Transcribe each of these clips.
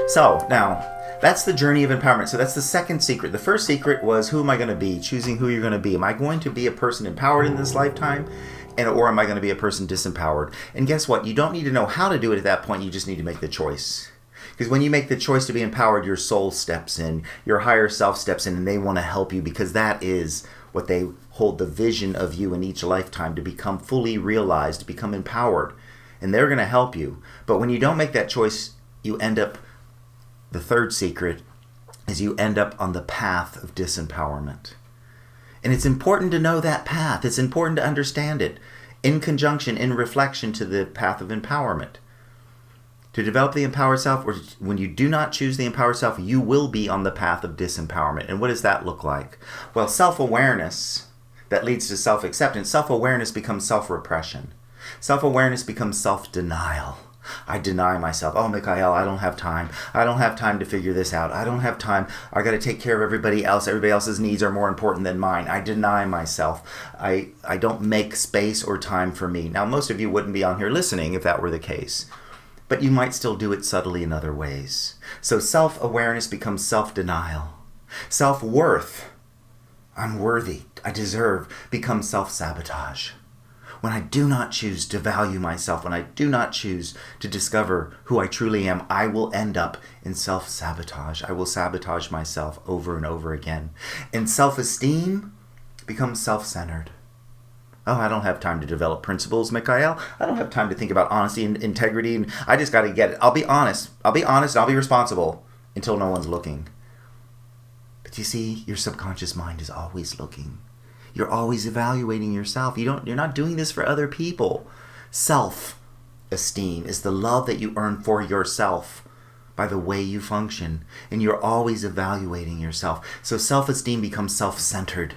So now, that's the journey of empowerment. So that's the second secret. The first secret was, who am I going to be? Choosing who you're going to be. Am I going to be a person empowered in this lifetime? Or am I going to be a person disempowered? And guess what? You don't need to know how to do it at that point. You just need to make the choice. Because when you make the choice to be empowered, your soul steps in. Your higher self steps in, and they want to help you, because that is what they hold the vision of you in each lifetime, to become fully realized, to become empowered. And they're going to help you. But when you don't make that choice, you end up... The third secret is you end up on the path of disempowerment. And it's important to know that path. It's important to understand it in conjunction, in reflection to the path of empowerment. To develop the empowered self, or when you do not choose the empowered self, you will be on the path of disempowerment. And what does that look like? Well, self-awareness that leads to self-acceptance. Self-awareness becomes self-repression. Self-awareness becomes self-denial. I deny myself. Oh, Michaiel, I don't have time. I don't have time to figure this out. I don't have time. I got to take care of everybody else. Everybody else's needs are more important than mine. I deny myself. I don't make space or time for me. Now, most of you wouldn't be on here listening if that were the case, but you might still do it subtly in other ways. So self-awareness becomes self-denial. Self-worth, I'm worthy, I deserve, becomes self-sabotage. When I do not choose to value myself, when I do not choose to discover who I truly am, I will end up in self-sabotage. I will sabotage myself over and over again. And self-esteem becomes self-centered. Oh, I don't have time to develop principles, Michaiel. I don't have time to think about honesty and integrity. And I just got to get it. I'll be honest. And I'll be responsible until no one's looking. But you see, your subconscious mind is always looking. You're always evaluating yourself. You're not doing this for other people. Self-esteem is the love that you earn for yourself by the way you function. And you're always evaluating yourself. So self-esteem becomes self-centered.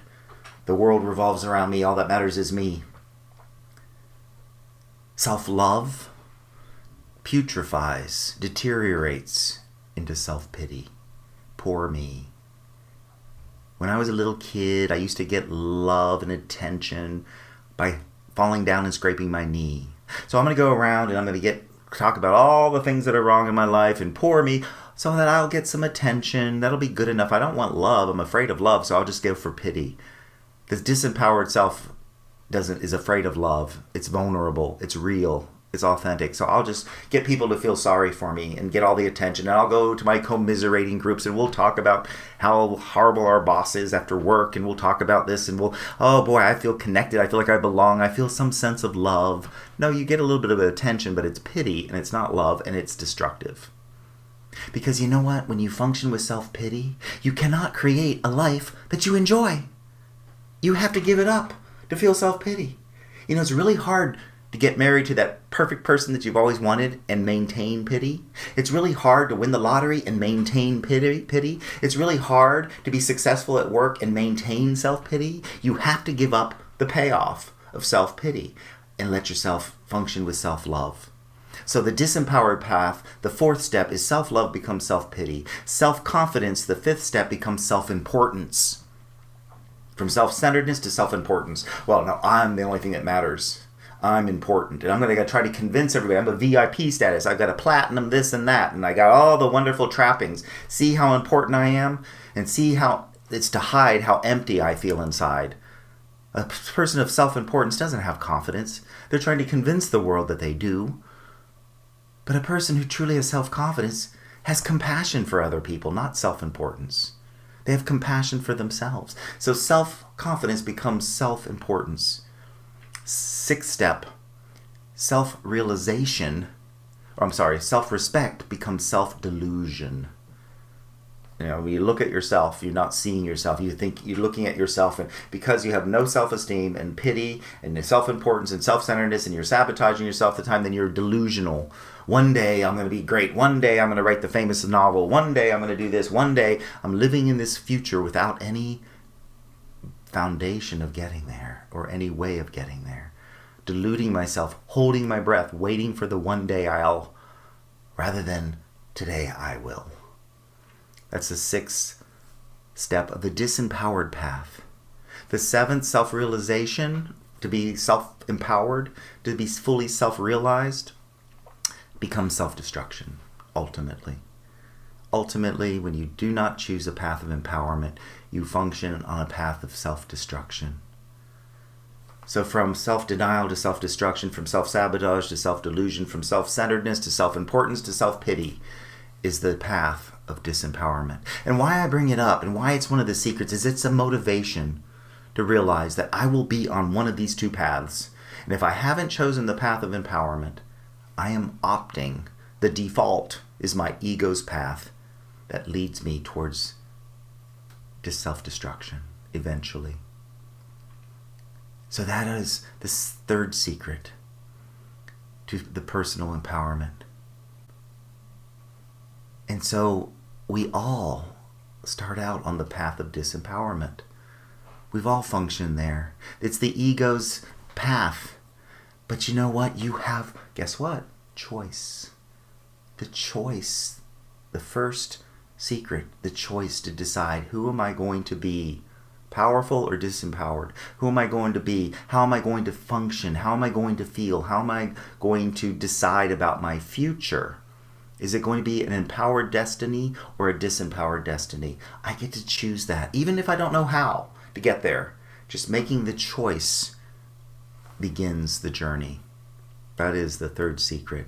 The world revolves around me. All that matters is me. Self-love putrefies, deteriorates into self-pity. Poor me. When I was a little kid, I used to get love and attention by falling down and scraping my knee. So I'm going to go around and I'm going to talk about all the things that are wrong in my life and poor me, so that I'll get some attention. That'll be good enough. I don't want love. I'm afraid of love, so I'll just go for pity. This disempowered self is afraid of love. It's vulnerable. It's real. It's authentic. So I'll just get people to feel sorry for me and get all the attention. And I'll go to my commiserating groups and we'll talk about how horrible our boss is after work. And we'll talk about this and oh boy, I feel connected. I feel like I belong. I feel some sense of love. No, you get a little bit of attention, but it's pity and it's not love, and it's destructive. Because you know what? When you function with self-pity, you cannot create a life that you enjoy. You have to give it up to feel self-pity. You know, it's really hard to get married to that perfect person that you've always wanted and maintain pity. It's really hard to win the lottery and maintain pity. It's really hard to be successful at work and maintain self-pity. You have to give up the payoff of self-pity and let yourself function with self-love. So the disempowered path, the fourth step, is self-love becomes self-pity. Self-confidence, the fifth step, becomes self-importance. From self-centeredness to self-importance. Well, no, I'm the only thing that matters. I'm important, and I'm going to try to convince everybody I'm a VIP status. I've got a platinum this and that, and I got all the wonderful trappings. See how important I am, and see how it's to hide how empty I feel inside. A person of self-importance doesn't have confidence. They're trying to convince the world that they do. But a person who truly has self-confidence has compassion for other people, not self-importance. They have compassion for themselves. So self-confidence becomes self-importance. Sixth step, self-respect becomes self-delusion. You know, when you look at yourself, you're not seeing yourself. You think you're looking at yourself, and because you have no self-esteem and pity and self-importance and self-centeredness, and you're sabotaging yourself the time, then you're delusional. One day I'm going to be great. One day I'm going to write the famous novel. One day I'm going to do this. One day I'm living in this future without any foundation of getting there or any way of getting there. Deluding myself, holding my breath, waiting for the one day I'll, rather than today I will. That's the sixth step of the disempowered path. The seventh, self-realization, to be self-empowered, to be fully self-realized, becomes self-destruction, ultimately. ultimately, when you do not choose a path of empowerment, you function on a path of self-destruction. So from self-denial to self-destruction, from self-sabotage to self-delusion, from self-centeredness to self-importance to self-pity is the path of disempowerment. And why I bring it up and why it's one of the secrets is it's a motivation to realize that I will be on one of these two paths. And if I haven't chosen the path of empowerment, I am opting. The default is my ego's path that leads me towards self-destruction eventually. So that is the third secret to the personal empowerment. And so we all start out on the path of disempowerment. We've all functioned there. It's the ego's path. But you know what? You have, guess what? Choice. The choice. The first secret. The choice to decide, who am I going to be? Powerful or disempowered? Who am I going to be? How am I going to function? How am I going to feel? How am I going to decide about my future? Is it going to be an empowered destiny or a disempowered destiny? I get to choose that, even if I don't know how to get there. Just making the choice begins the journey. That is the third secret.